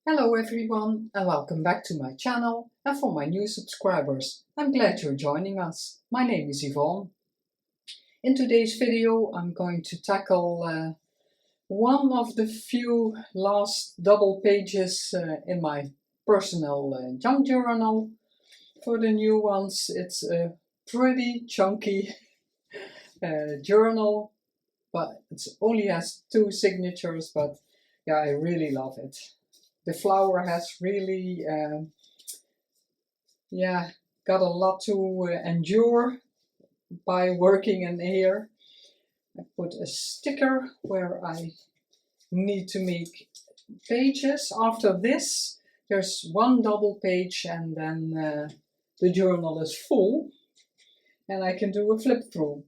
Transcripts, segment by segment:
Hello everyone and welcome back to my channel, and for my new subscribers, I'm glad you're joining us. My name is Yvonne. In today's video I'm going to tackle one of the few last double pages in my personal junk journal. For the new ones it's a pretty chunky journal, but it only has 2 signatures, but yeah, I really love it. The flower has really, got a lot to endure by working in here. I put a sticker where I need to make pages. After this, there's one double page and then the journal is full and I can do a flip through.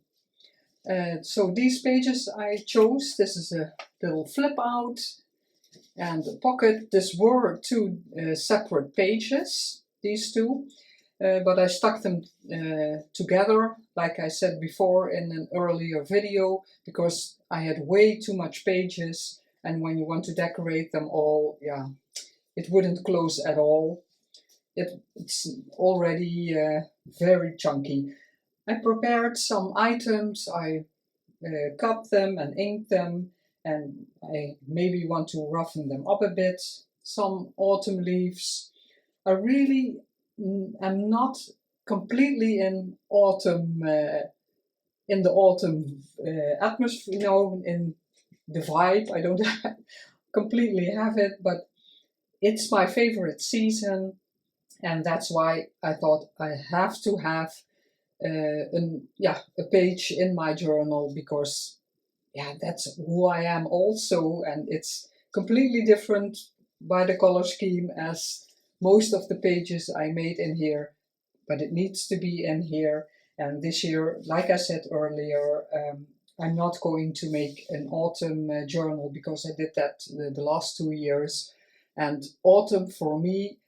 So these pages I chose. This is a little flip out and a pocket. This were 2 separate pages, these 2, but I stuck them together, like I said before in an earlier video, because I had way too much pages, and when you want to decorate them all, yeah, it wouldn't close at all. It's already very chunky. I prepared some items, I cut them and inked them, and I maybe want to roughen them up a bit. Some autumn leaves. I really am not completely in autumn, in the autumn atmosphere, in the vibe. I don't completely have it, but it's my favorite season, and that's why I thought I have to have a page in my journal, because that's who I am also, and it's completely different by the color scheme as most of the pages I made in here, but it needs to be in here. And this year, like I said earlier, I'm not going to make an autumn journal, because I did that the last 2 years, and autumn for me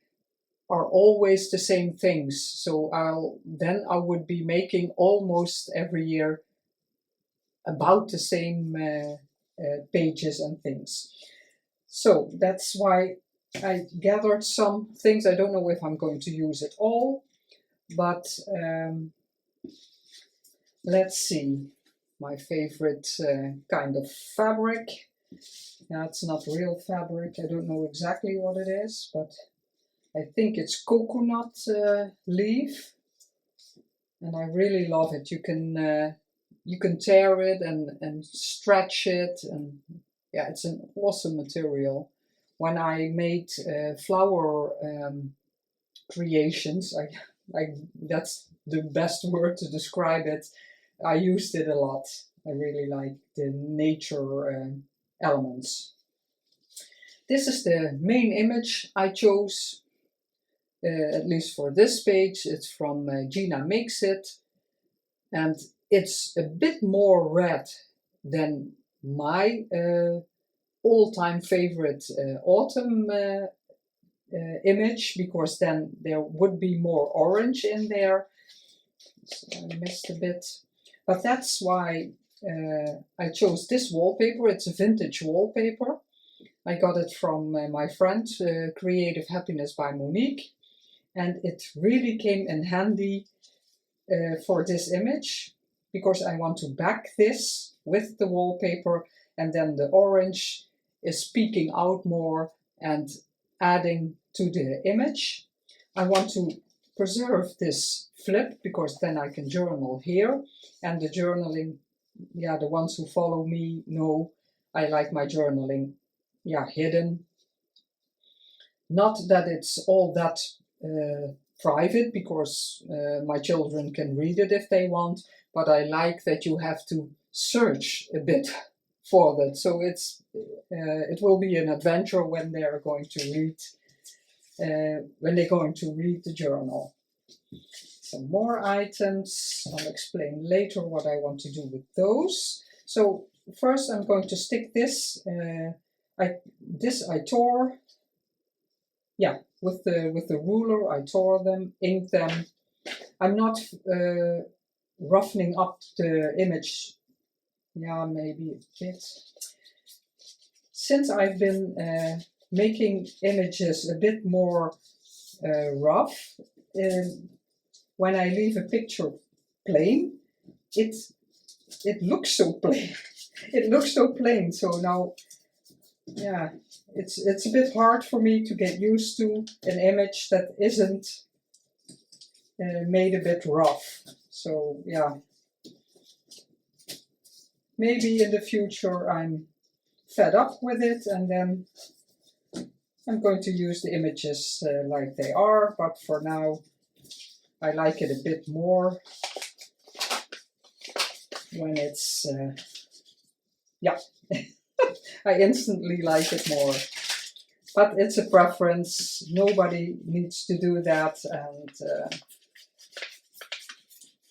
are always the same things. So I would be making almost every year about the same pages and things. So that's why I gathered some things. I don't know if I'm going to use it all, but let's see. My favorite kind of fabric. Now, it's not real fabric. I don't know exactly what it is, but I think it's coconut leaf, and I really love it. You can tear it and stretch it, and yeah, it's an awesome material. When I made flower creations, that's the best word to describe it. I used it a lot. I really like the nature elements. This is the main image I chose, at least for this page. It's from Gina Makes It, and it's a bit more red than my all-time favorite autumn image, because then there would be more orange in there. So I missed a bit, but that's why I chose this wallpaper. It's a vintage wallpaper. I got it from my friend Creative Happiness by Monique, and it really came in handy for this image, because I want to back this with the wallpaper, and then the orange is peeking out more and adding to the image. I want to preserve this flip, because then I can journal here, and the journaling, the ones who follow me know I like my journaling hidden. Not that it's all that private, because my children can read it if they want, but I like that you have to search a bit for that. So it will be an adventure when they're going to read the journal. Some more items. I'll explain later what I want to do with those. So first I'm going to stick this. I tore. With the ruler I tore them, inked them. I'm not roughening up the image. Maybe a bit. Since I've been making images a bit more rough. When I leave a picture plain, it looks so plain. It looks so plain. So now, yeah, it's a bit hard for me to get used to an image that isn't made a bit rough. So yeah, maybe in the future I'm fed up with it, and then I'm going to use the images like they are, but for now I like it a bit more when it's, yeah, I instantly like it more. But it's a preference, nobody needs to do that, and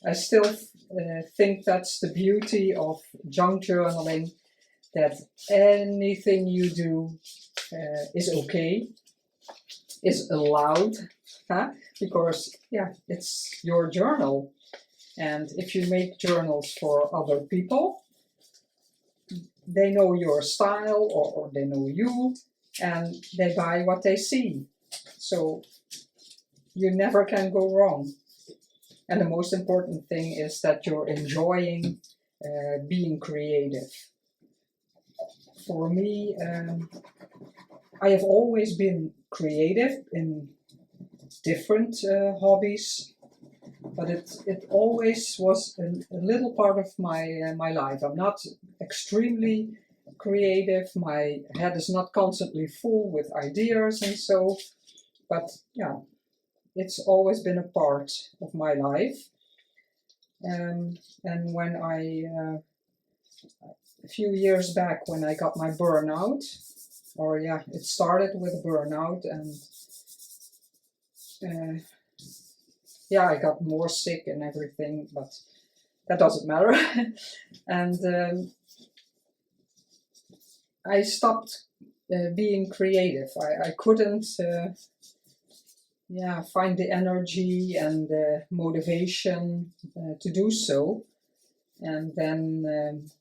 I still think that's the beauty of junk journaling, that anything you do is okay, is allowed, huh? Because yeah, it's your journal. And if you make journals for other people, they know your style, or they know you, and they buy what they see. So you never can go wrong. And the most important thing is that you're enjoying being creative. For me, I have always been creative in different hobbies, but it always was a little part of my life. I'm not extremely creative. My head is not constantly full with ideas and so, but yeah, it's always been a part of my life. And when a few years back, when I got my burnout, or yeah, it started with burnout, and yeah, I got more sick and everything, but that doesn't matter. And I stopped being creative. I couldn't yeah, find the energy and the motivation to do so. And then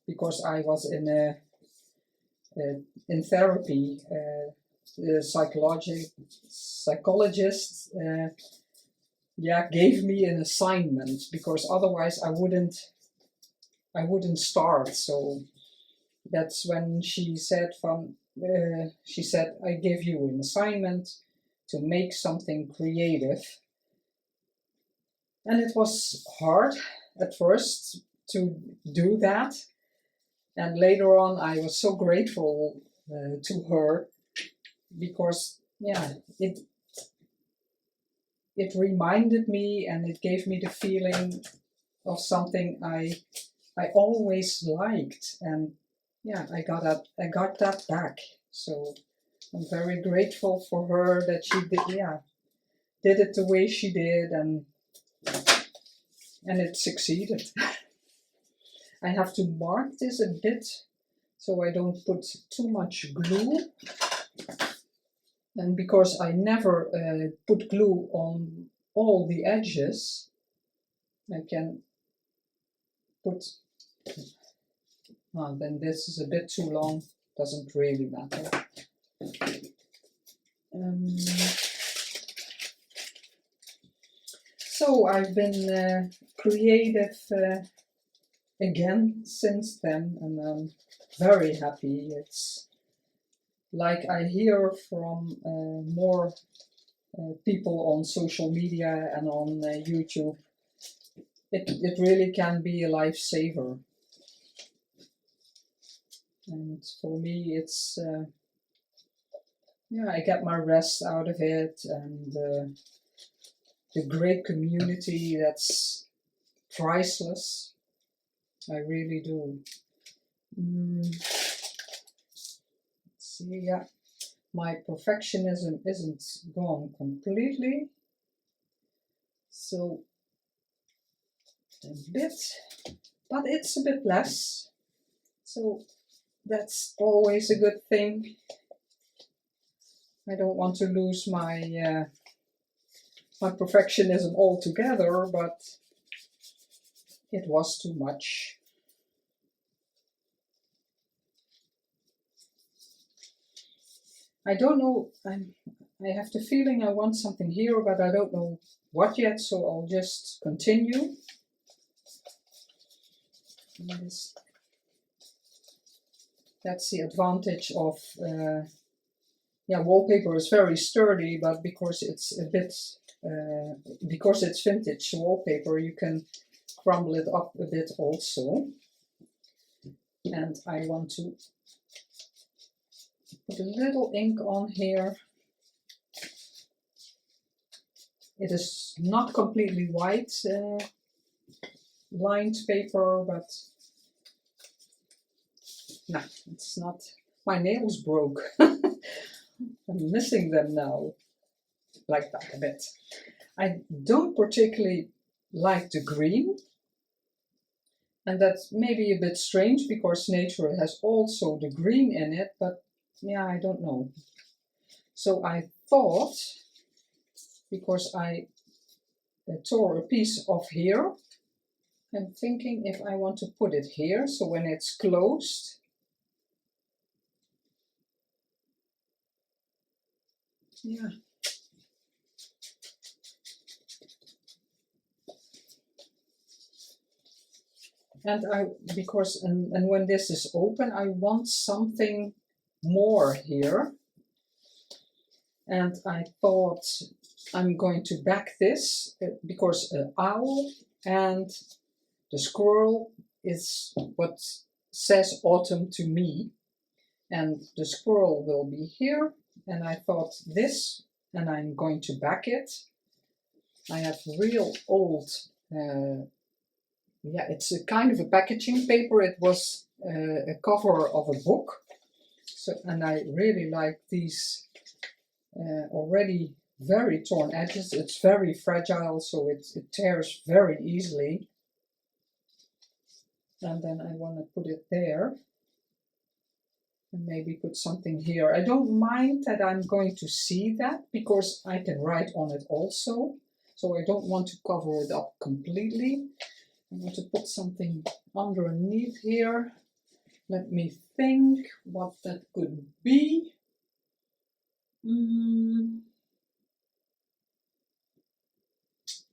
because I was in therapy, the psychologist yeah, gave me an assignment, because otherwise I wouldn't start. So that's when she said I give you an assignment to make something creative. And it was hard at first to do that. And later on, I was so grateful to her, because yeah, it reminded me, and it gave me the feeling of something I always liked, and yeah, I got that back. So I'm very grateful for her that she did it the way she did, and it succeeded. I have to mark this a bit so I don't put too much glue. And because I never put glue on all the edges, I can put, well, then this is a bit too long, doesn't really matter. So I've been creative again since then, and I'm very happy. It's like I hear from more people on social media and on YouTube. It really can be a lifesaver. And for me, it's yeah, I get my rest out of it, and the great community that's priceless. I really do. Let's see, yeah, my perfectionism isn't gone completely, so a bit, but it's a bit less, so that's always a good thing. I don't want to lose my my perfectionism altogether, but it was too much. I don't know, I have the feeling I want something here, but I don't know what yet, so I'll just continue. That's the advantage of, yeah, wallpaper is very sturdy, but because it's a bit, because it's vintage wallpaper, you can crumble it up a bit also. And I want to put a little ink on here. It is not completely white lined paper, but no, it's not. My nails broke. I'm missing them now, like that a bit. I don't particularly like the green, and that's maybe a bit strange because nature has also the green in it, but yeah, I don't know. So I thought, because I tore a piece off here, I'm thinking if I want to put it here, so when it's closed, yeah. And when this is open, I want something more here. And I thought I'm going to back this because an owl and the squirrel is what says autumn to me. And the squirrel will be here. And I thought this, and I'm going to back it. I have real old, yeah, it's a kind of a packaging paper. It was a cover of a book. So, and I really like these already very torn edges. It's very fragile, so it tears very easily. And then I want to put it there. And maybe put something here. I don't mind that I'm going to see that because I can write on it also. So I don't want to cover it up completely. I want to put something underneath here. Let me think what that could be.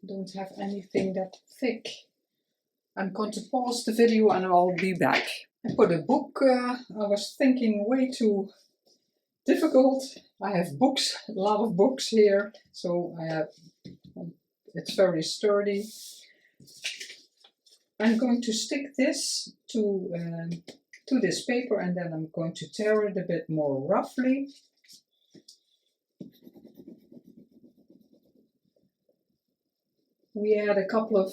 Don't have anything that thick. I'm going to pause the video and I'll be back. I put a book, I was thinking way too difficult. I have books, a lot of books here, so I have, it's very sturdy. I'm going to stick this to this paper and then I'm going to tear it a bit more roughly. We had a couple of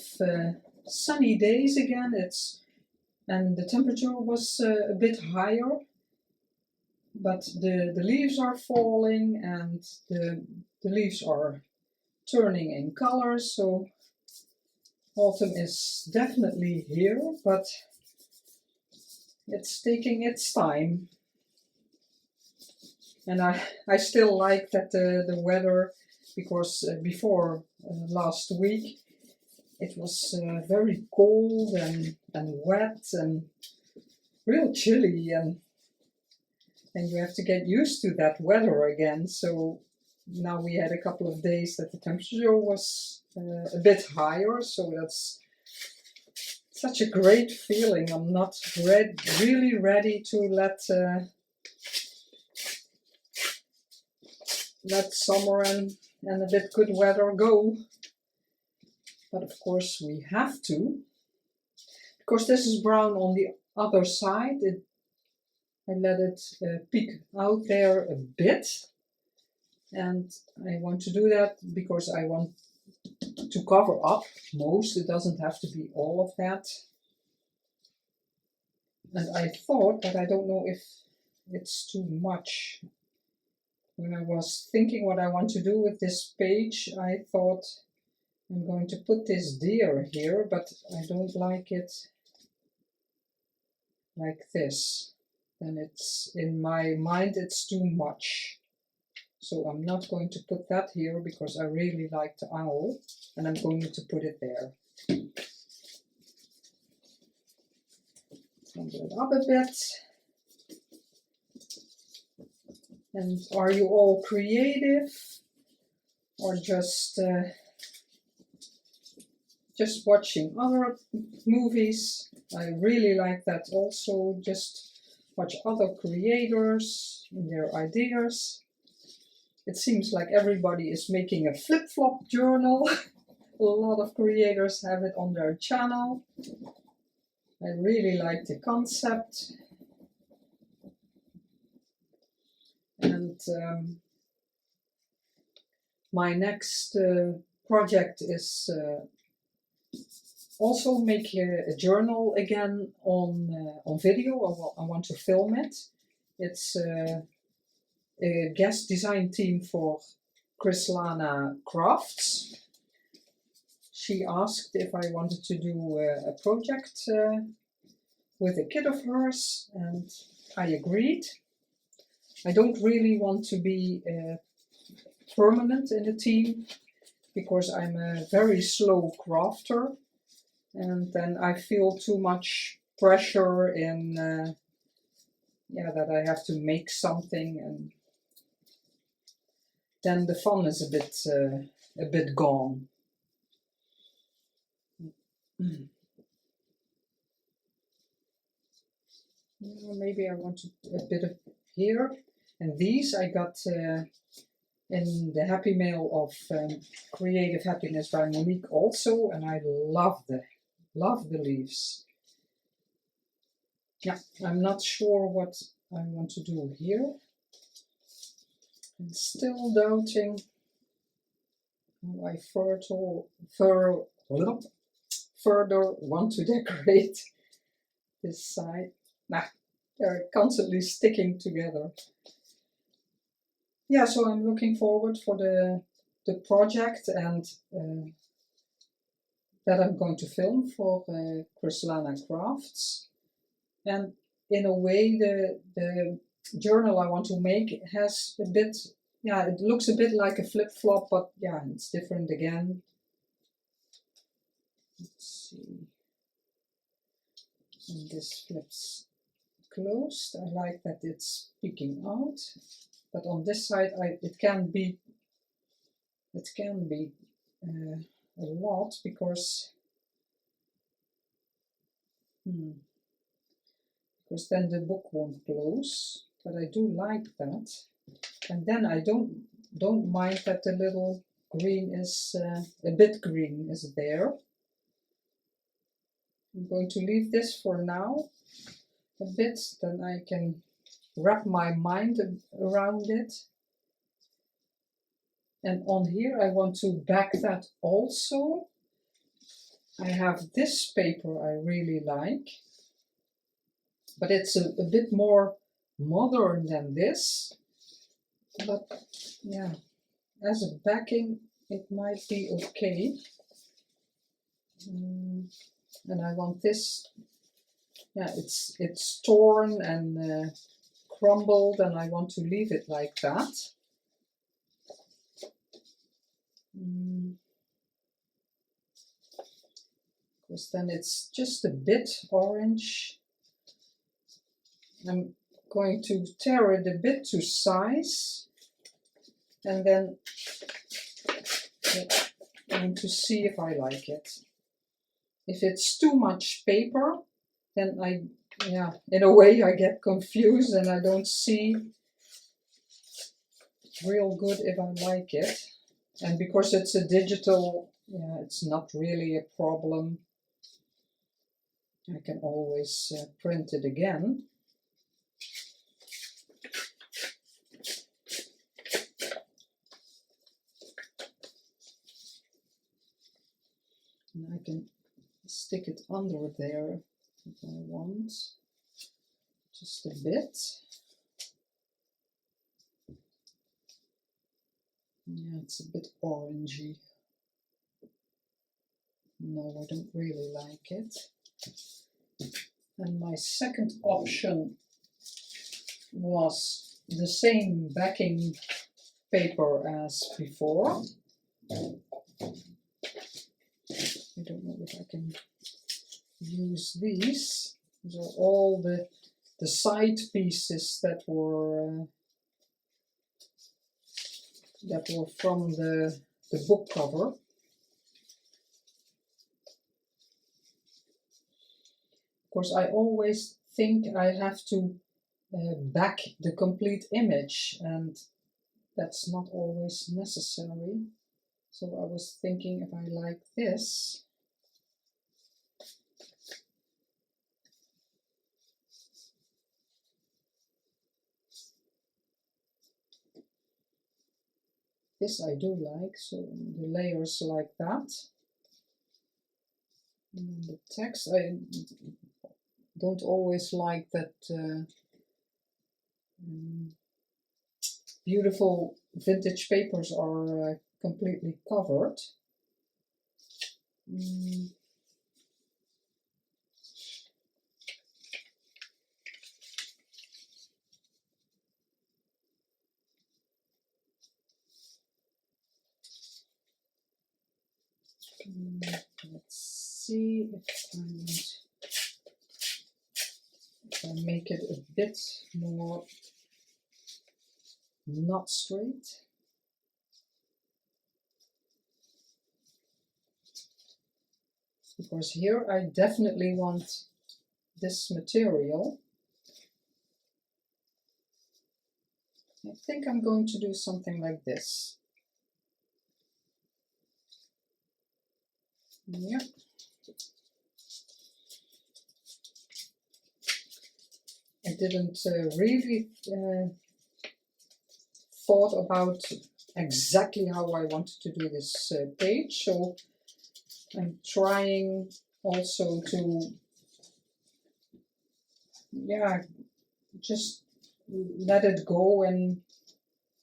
sunny days again, and the temperature was a bit higher, but the leaves are falling and the leaves are turning in color, so autumn is definitely here, but it's taking its time. And I still like that the weather, because before last week it was very cold and wet and real chilly, and you have to get used to that weather again. So now we had a couple of days that the temperature was a bit higher, so that's such a great feeling. I'm not really ready to let summer and a bit good weather go. But of course we have to, because this is brown on the other side. I let it peek out there a bit, and I want to do that because I want to cover up most. It doesn't have to be all of that. And I thought, but I don't know if it's too much. When I was thinking what I want to do with this page, I thought I'm going to put this deer here, but I don't like it like this. Then it's, in my mind, it's too much. So I'm not going to put that here because I really like the owl, and I'm going to put it there. Crumble it up a bit. And are you all creative or just watching other movies? I really like that also, just watch other creators and their ideas. It seems like everybody is making a flip-flop journal. A lot of creators have it on their channel. I really like the concept. And my next project is also make a journal again on video. I want to film it. It's a guest design team for Krislana Crafts. She asked if I wanted to do a project with a kit of hers, and I agreed. I don't really want to be permanent in the team because I'm a very slow crafter, and then I feel too much pressure in that I have to make something, and then the fun is a bit gone. Maybe I want a bit of here, and these I got in the Happy Mail of Creative Happiness by Monique also, and I love the leaves. Yeah, I'm not sure what I want to do here. I'm still doubting how I further want to decorate this side. Nah, they're constantly sticking together. Yeah, so I'm looking forward for the project and that I'm going to film for Krislana Crafts. And in a way, the journal I want to make has a bit, it looks a bit like a flip-flop, but yeah, it's different again. Let's see. And this flips closed. I like that it's peeking out. But on this side, it can be a lot because then the book won't close. But I do like that, and then I don't mind that the little green is a bit green is there. I'm going to leave this for now a bit, then I can wrap my mind around it. And on here I want to back that also. I have this paper I really like, but it's a bit more modern than this. But yeah, as a backing it might be okay. And I want this, it's torn and crumbled, and I want to leave it like that. Because then it's just a bit orange. I'm going to tear it a bit to size, and then I want to see if I like it. If it's too much paper, then in a way I get confused and I don't see real good if I like it. And because it's a digital, it's not really a problem. I can always print it again. And I can stick it under there if I want, just a bit. Yeah, it's a bit orangey. No, I don't really like it. And my second option was the same backing paper as before. I don't know if I can use these. These are all the side pieces that were that were from the book cover. Of course, I always think I have to back the complete image, and that's not always necessary. So I was thinking if I like this, this I do like, so the layers like that. And the text, I don't always like that beautiful vintage papers are completely covered. Let's see if I make it a bit more not straight. Because here I definitely want this material. I think I'm going to do something like this. Yep. I didn't really thought about exactly how I wanted to do this page, so I'm trying also to, yeah, just let it go and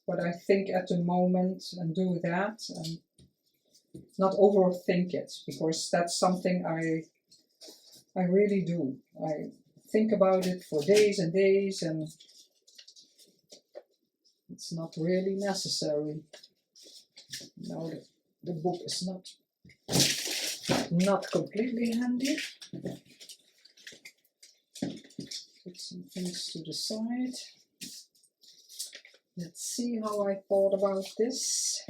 what I think at the moment and do that, and not overthink it, because that's something I really do. I think about it for days and days, and it's not really necessary. Now the book is not completely handy. Put some things to the side. Let's see how I thought about this.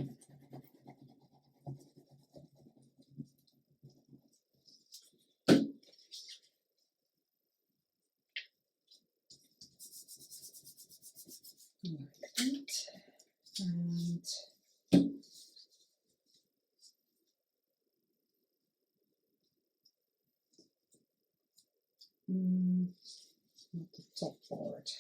Like that. And not the top part.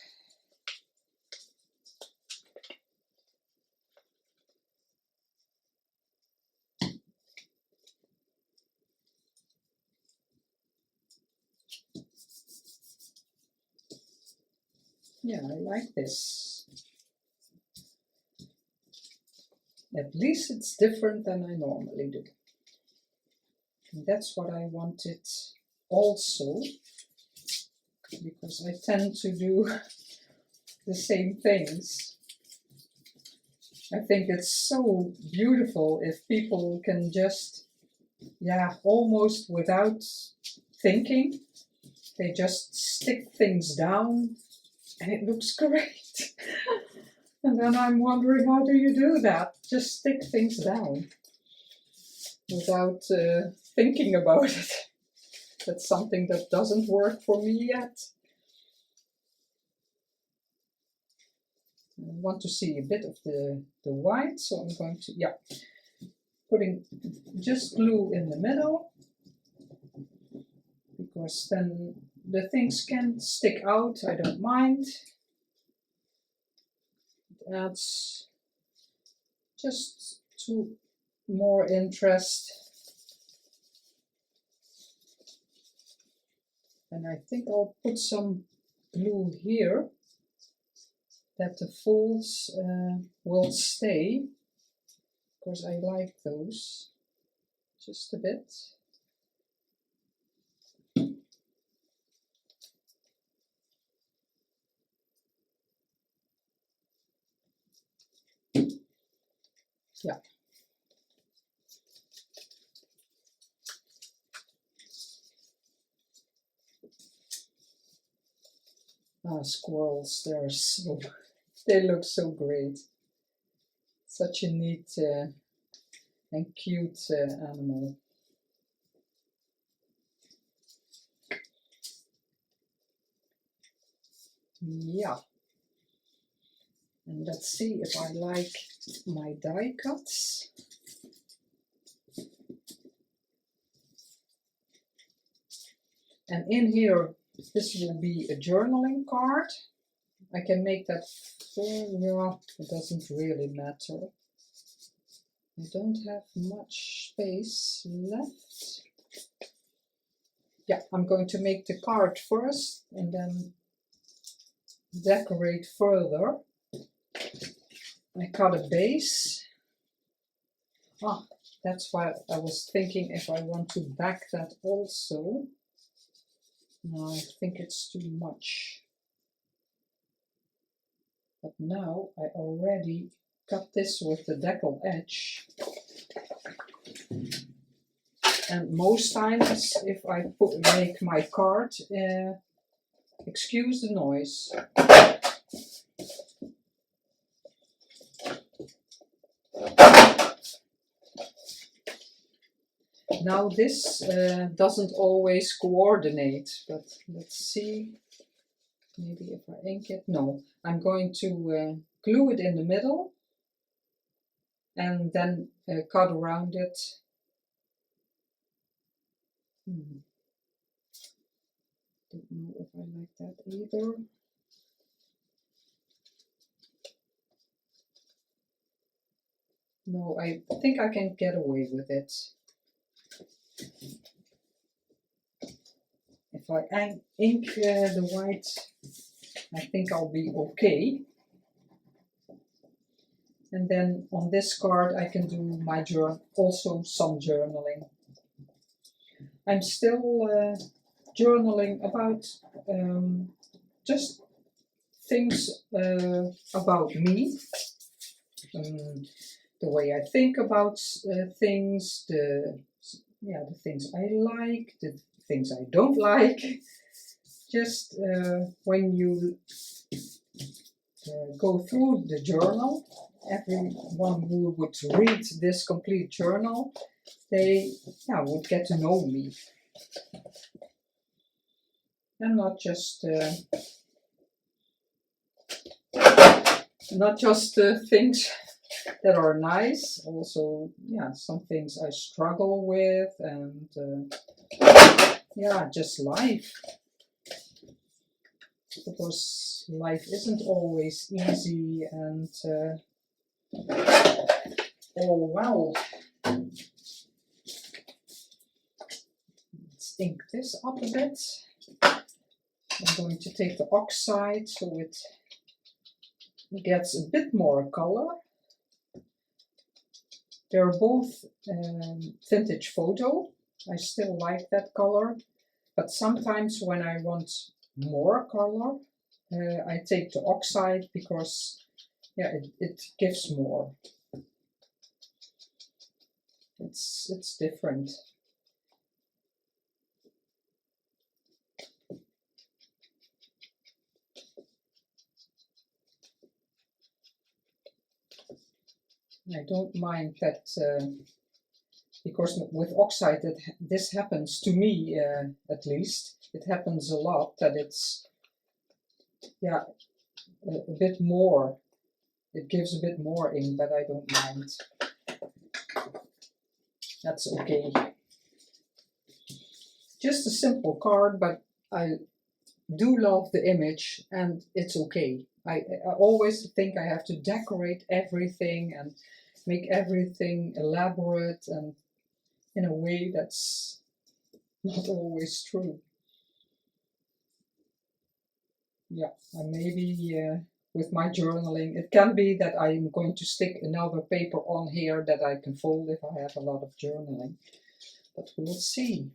Yeah, I like this. At least it's different than I normally do. And that's what I wanted also, because I tend to do the same things. I think it's so beautiful if people can just, yeah, almost without thinking, they just stick things down and it looks great. And then I'm wondering, how do you do that? Just stick things down without thinking about it. That's something that doesn't work for me yet. I want to see a bit of the white, so I'm going to, yeah, putting just glue in the middle, because then the things can stick out, I don't mind. It adds just to more interest. And I think I'll put some glue here that the folds will stay, because I like those just a bit. Yeah. Ah, squirrels, they look so great. Such a neat and cute animal. Yeah. And let's see if I like my die cuts. And in here, this will be a journaling card. I can make that full, yeah, it doesn't really matter. I don't have much space left. Yeah, I'm going to make the card first and then decorate further. I cut a base. Ah, that's why I was thinking if I want to back that also. No, I think it's too much. But now I already cut this with the decal edge. And most times if I make my card, excuse the noise. Now this doesn't always coordinate, but let's see. Maybe if I ink it. No, I'm going to glue it in the middle and then cut around it. Don't know if I like that either. No, I think I can get away with it. If I ink the white, I think I'll be okay. And then on this card I can do my also some journaling. I'm still journaling about just things about me, the way I think about things, the things I like, the things I don't like. Just when you go through the journal, everyone who would read this complete journal, they would get to know me. And not just things that are nice, also some things I struggle with, and just life, because life isn't always easy and all well. Let's ink this up a bit. I'm going to take the oxide so it gets a bit more color. They're both vintage photo. I still like that color, but sometimes when I want more color, I take the oxide because it gives more. It's different. I don't mind that because with oxide this happens to me, at least. It happens a lot that it's a bit more. It gives a bit more ink, but I don't mind. That's okay. Just a simple card, but I do love the image and it's okay. I always think I have to decorate everything and make everything elaborate, and in a way that's not always true. Yeah, and maybe with my journaling, it can be that I'm going to stick another paper on here that I can fold if I have a lot of journaling, but we'll see.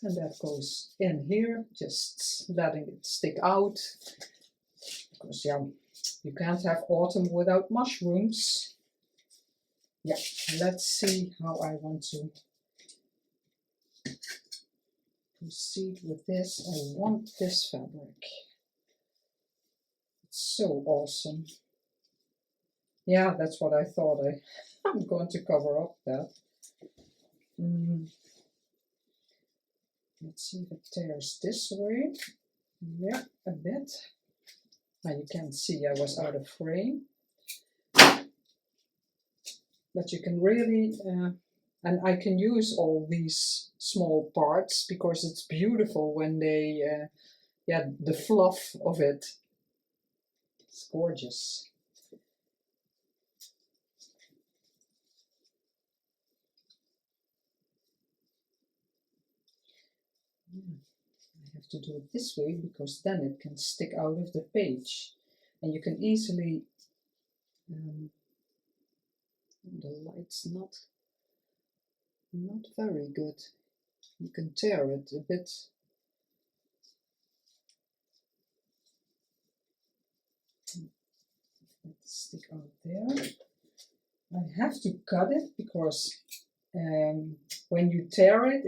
And that goes in here, just letting it stick out, because you can't have autumn without mushrooms. Yeah, let's see how I want to proceed with this. I want this fabric. It's so awesome. Yeah, that's what I thought. I'm going to cover up that. Let's see if it tears this way. Yeah, a bit. Now you can't see I was out of frame. But you can really, and I can use all these small parts because it's beautiful when they, yeah, the fluff of it. It's gorgeous. Yeah. I have to do it this way because then it can stick out of the page. And you can easily, the light's not very good. You can tear it a bit. Let's stick out there. I have to cut it because when you tear it,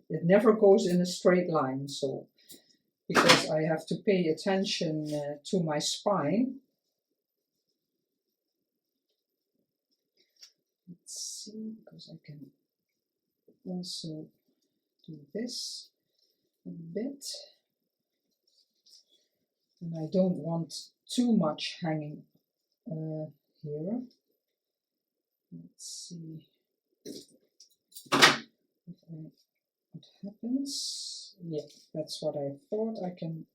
it never goes in a straight line. So because I have to pay attention to my spine. Let's see, because I can also do this a bit. And I don't want too much hanging here. Let's see what happens. Yeah, that's what I thought. I can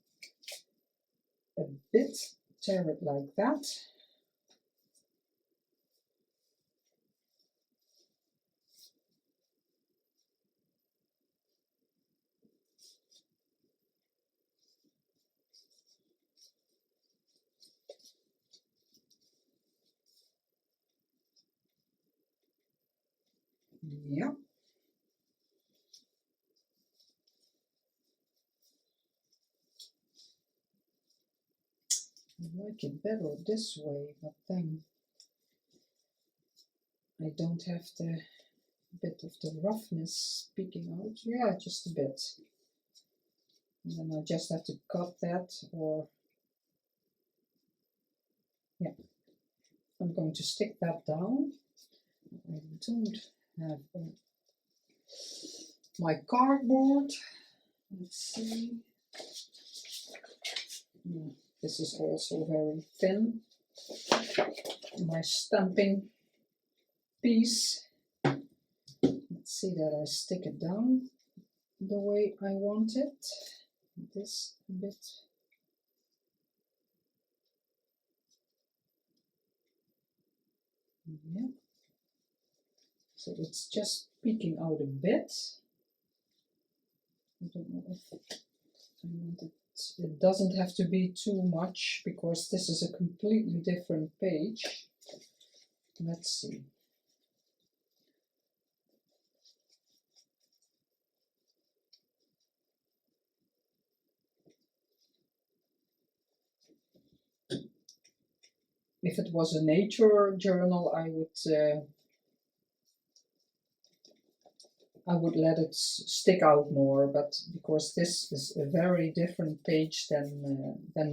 a bit tear it like that. Yeah. I like it better this way, but then I don't have the bit of the roughness peeking out. Yeah, just a bit. And then I just have to cut that, or yeah. I'm going to stick that down. I don't have my cardboard. Let's see. Yeah, this is also very thin. My stamping piece. Let's see that I stick it down the way I want it. This bit. Yeah. So it's just peeking out a bit. I don't know if I want it. It doesn't have to be too much because this is a completely different page. Let's see. If it was a nature journal, I would let it stick out more, but because this is a very different page than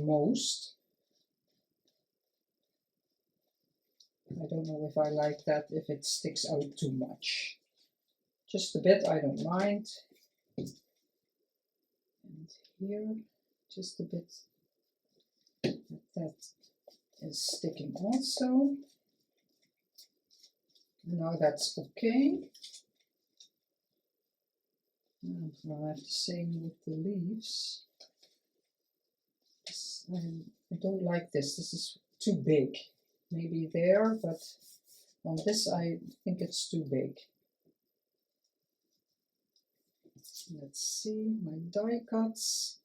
most, I don't know if I like that if it sticks out too much. Just a bit, I don't mind. And here, just a bit. That is sticking also. Now that's okay. Now I have the same with the leaves. I don't like this. This is too big. Maybe there, but on this I think it's too big. Let's see, my die cuts.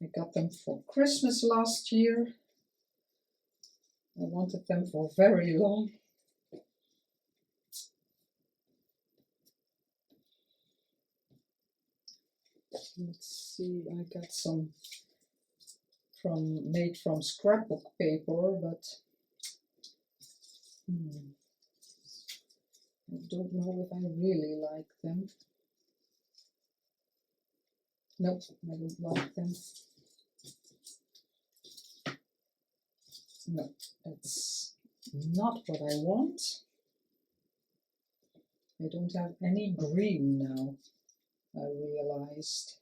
I got them for Christmas last year. I wanted them for very long. Let's see, I got some made from scrapbook paper, but I don't know if I really like them. Nope, I don't like them. No, that's not what I want. I don't have any green now, I realized.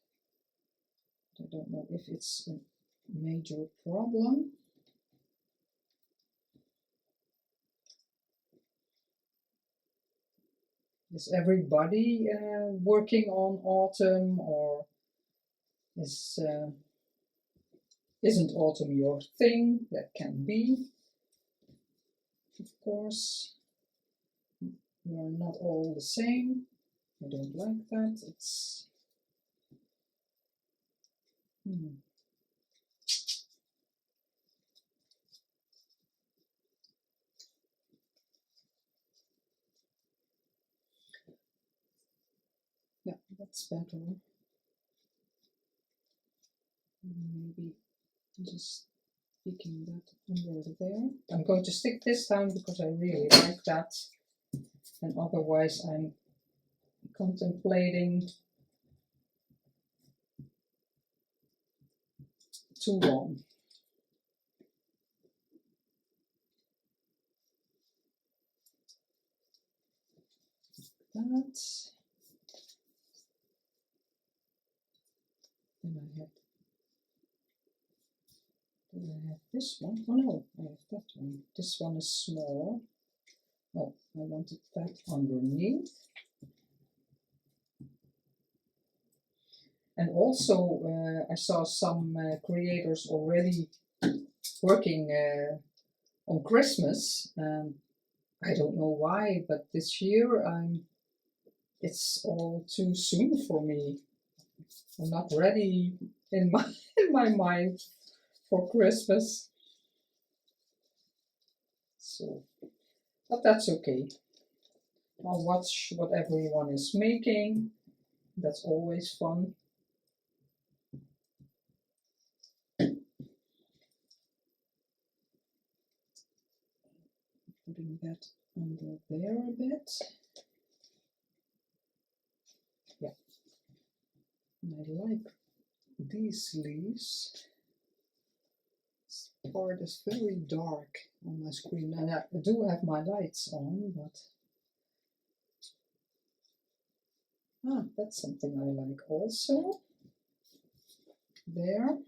I don't know if it's a major problem. Is everybody working on autumn, or isn't autumn your thing? That can be, of course. We are not all the same. I don't like that. It's yeah, that's better. Maybe just sticking that under there. I'm going to stick this down because I really like that, and otherwise I'm contemplating too long. That. Then I have this one. Oh no, I have that one. This one is small. Oh, I wanted that underneath. And also, I saw some creators already working on Christmas. I don't know why, but this year it's all too soon for me. I'm not ready in my mind for Christmas. So, but that's okay. I'll watch what everyone is making. That's always fun. Putting that under there a bit. Yeah. And I like these leaves. This part is very dark on my screen, and I do have my lights on, but that's something I like also. There.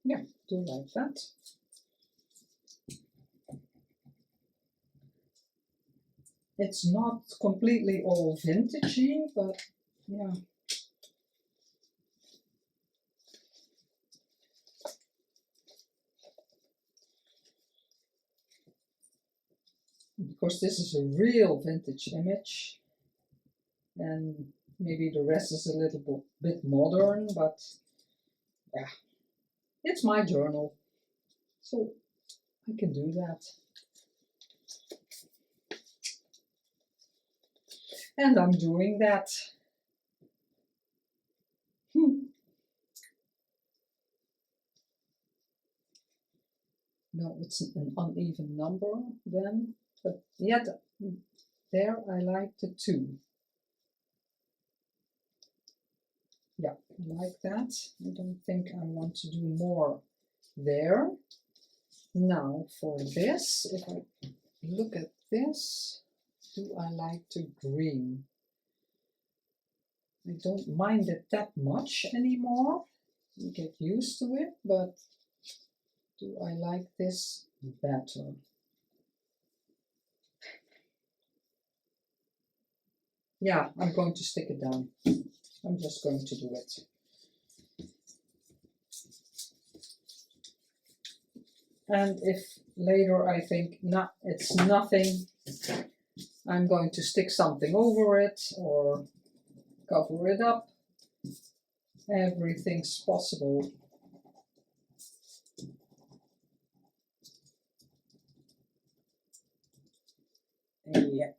Yeah, do like that. It's not completely all vintagey, but yeah. Because this is a real vintage image, and maybe the rest is a little bit modern, but yeah, it's my journal, so I can do that. And I'm doing that. No, it's an uneven number then, but yet there I like the 2. Yeah, I like that. I don't think I want to do more there. Now for this, if I look at this, do I like the green? I don't mind it that much anymore. You get used to it, but do I like this better? Yeah, I'm going to stick it down. I'm just going to do it. And if later I think, nah, it's nothing, I'm going to stick something over it or cover it up. Everything's possible. Yeah.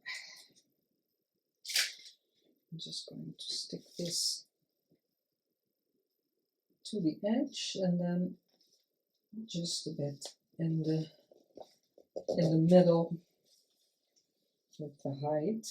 I'm just going to stick this to the edge and then just a bit in the middle with the height.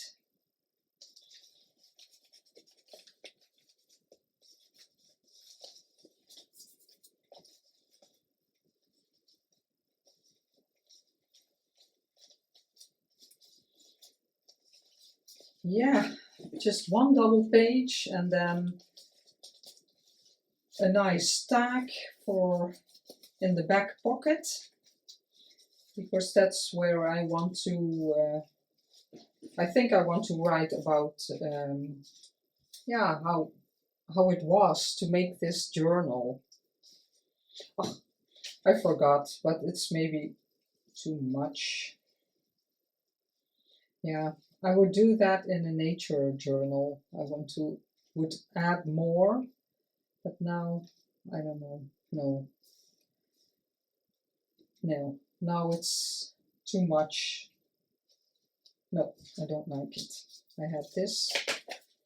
yeah, just one double page and then a nice tag for in the back pocket, because that's where I want to, I think I want to write about, yeah, how it was to make this journal. Oh, I forgot, but it's maybe too much. Yeah, I would do that in a nature journal. I would add more, but now I don't know. No, now it's too much. No, I don't like it. I had this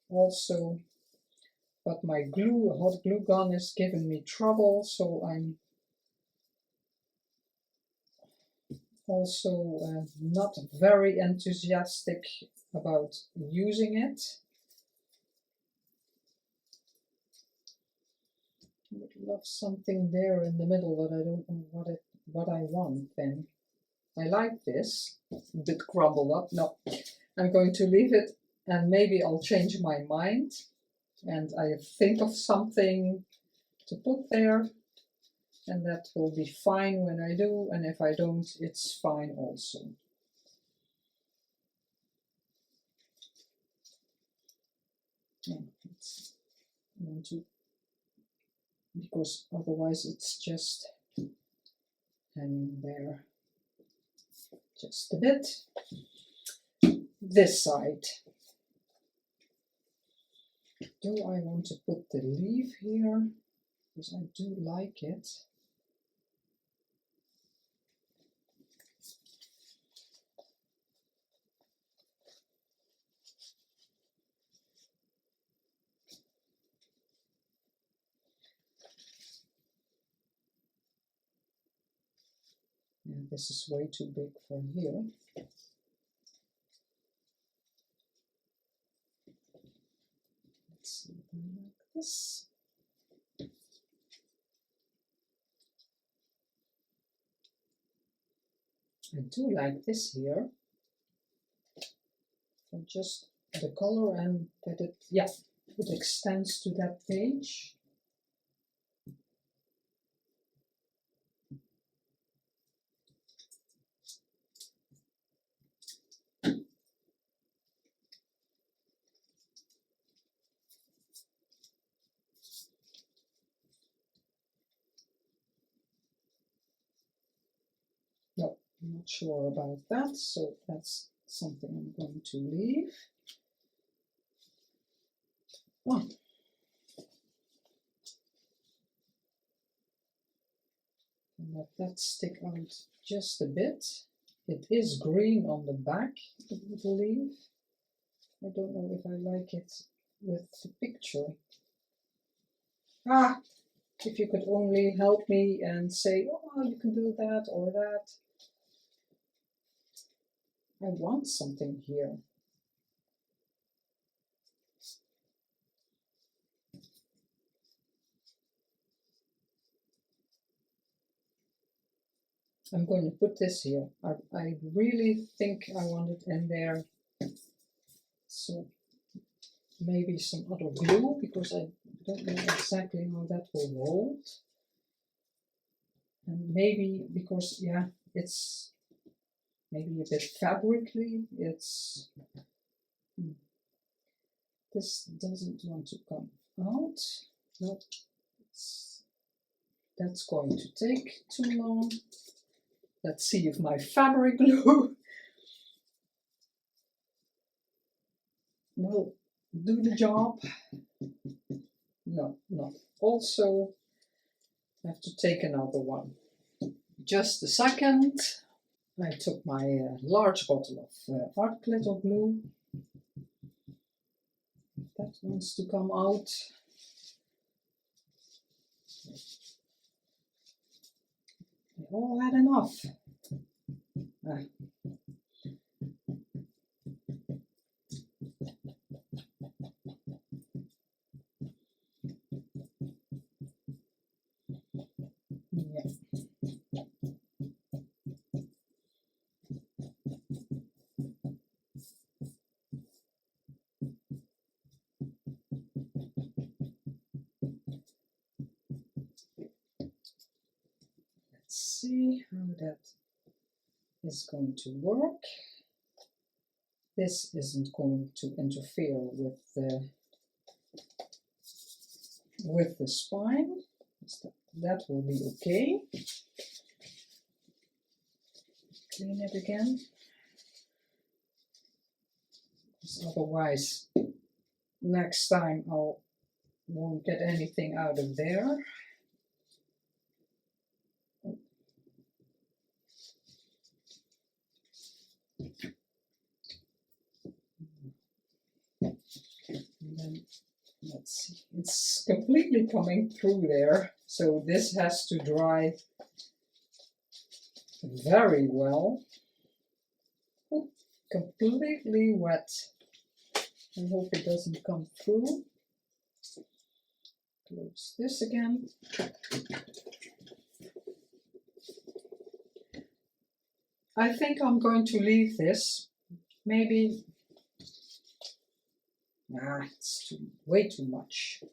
also, but my hot glue gun is giving me trouble, so I'm also not very enthusiastic about using it. I would love something there in the middle, but I don't know what I want then. I like this, a bit crumbled up. No, I'm going to leave it, and maybe I'll change my mind and I think of something to put there, and that will be fine when I do, and if I don't, it's fine also. Yeah, I want to, because otherwise it's just hanging there just a bit. This side. Do I want to put the leaf here? Because I do like it. Yeah, this is way too big for here. Let's see if I like this. I do like this here. For just the color, and that it, yeah, it extends to that page. No, I'm not sure about that, so that's something I'm going to leave. Oh. And let that stick out just a bit. It is green on the back, I believe. I don't know if I like it with the picture. Ah, if you could only help me and say, oh, you can do that or that. I want something here. I'm going to put this here. I really think I want it in there. So maybe some other glue, because I don't know exactly how that will hold. And maybe because, yeah, it's maybe a bit fabrically. It's this doesn't want to come out. Nope. That's going to take too long. Let's see if my fabric glue will do the job. No, not. Also, I have to take another one. Just a second. I took my large bottle of art glitter glue. That wants to come out. I all had enough. Yeah. that is going to work. This isn't going to interfere with the spine. That will be okay. Clean it again. Because otherwise, next time I won't get anything out of there. And then, let's see, it's completely coming through there, so this has to dry very well. Oh, completely wet. I hope it doesn't come through. Close this again. I think I'm going to leave this. Maybe, it's way too much.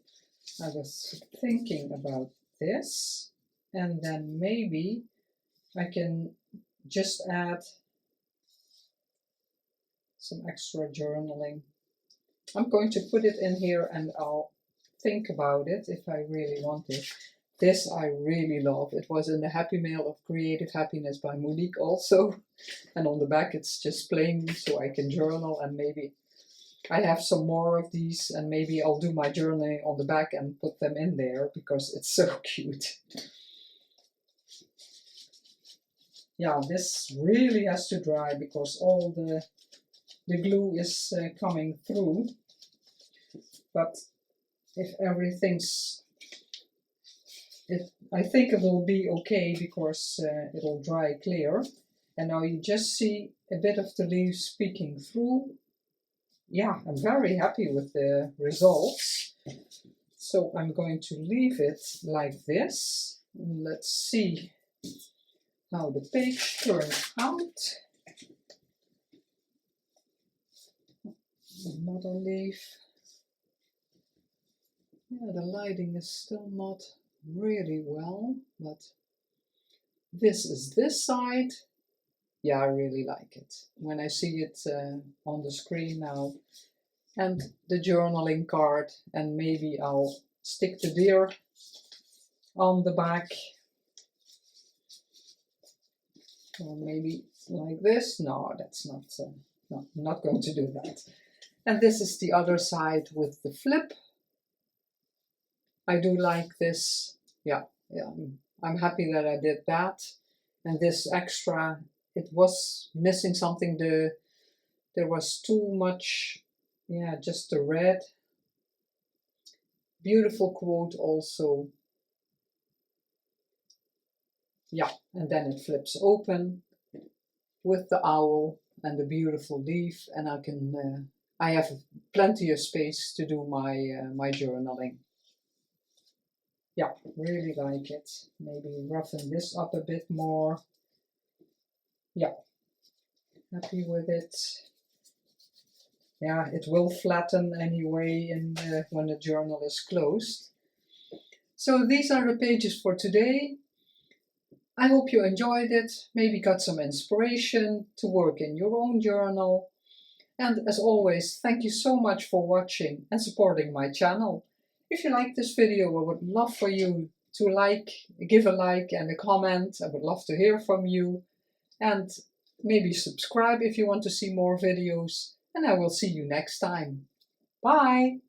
I was thinking about this, and then maybe I can just add some extra journaling. I'm going to put it in here and I'll think about it if I really want it. This I really love. It was in the Happy Mail of Creative Happiness by Monique also. And on the back it's just plain, so I can journal, and maybe I have some more of these, and maybe I'll do my journaling on the back and put them in there because it's so cute. Yeah, this really has to dry because all the glue is coming through. But if everything's, I think it will be okay because it'll dry clear. And now you just see a bit of the leaves peeking through. Yeah, I'm very happy with the results. So I'm going to leave it like this. Let's see how the page turns out. Another leaf. Yeah, the lighting is still not really well, but this is this side. Yeah, I really like it when I see it on the screen now. And the journaling card, and maybe I'll stick the deer on the back. Or maybe like this. No, that's not, no, I'm not going to do that. And this is the other side with the flip. I do like this. Yeah, I'm happy that I did that. And this extra, it was missing something. There was too much, yeah, just the red. Beautiful quote also. Yeah, and then it flips open with the owl and the beautiful leaf, and I can, I have plenty of space to do my my journaling. Yeah, really like it. Maybe roughen this up a bit more. Yeah, happy with it. Yeah, it will flatten anyway when the journal is closed. So these are the pages for today. I hope you enjoyed it, maybe got some inspiration to work in your own journal. And as always, thank you so much for watching and supporting my channel. If you like this video, I would love for you to give a like and a comment. I would love to hear from you. And maybe subscribe if you want to see more videos. And I will see you next time. Bye!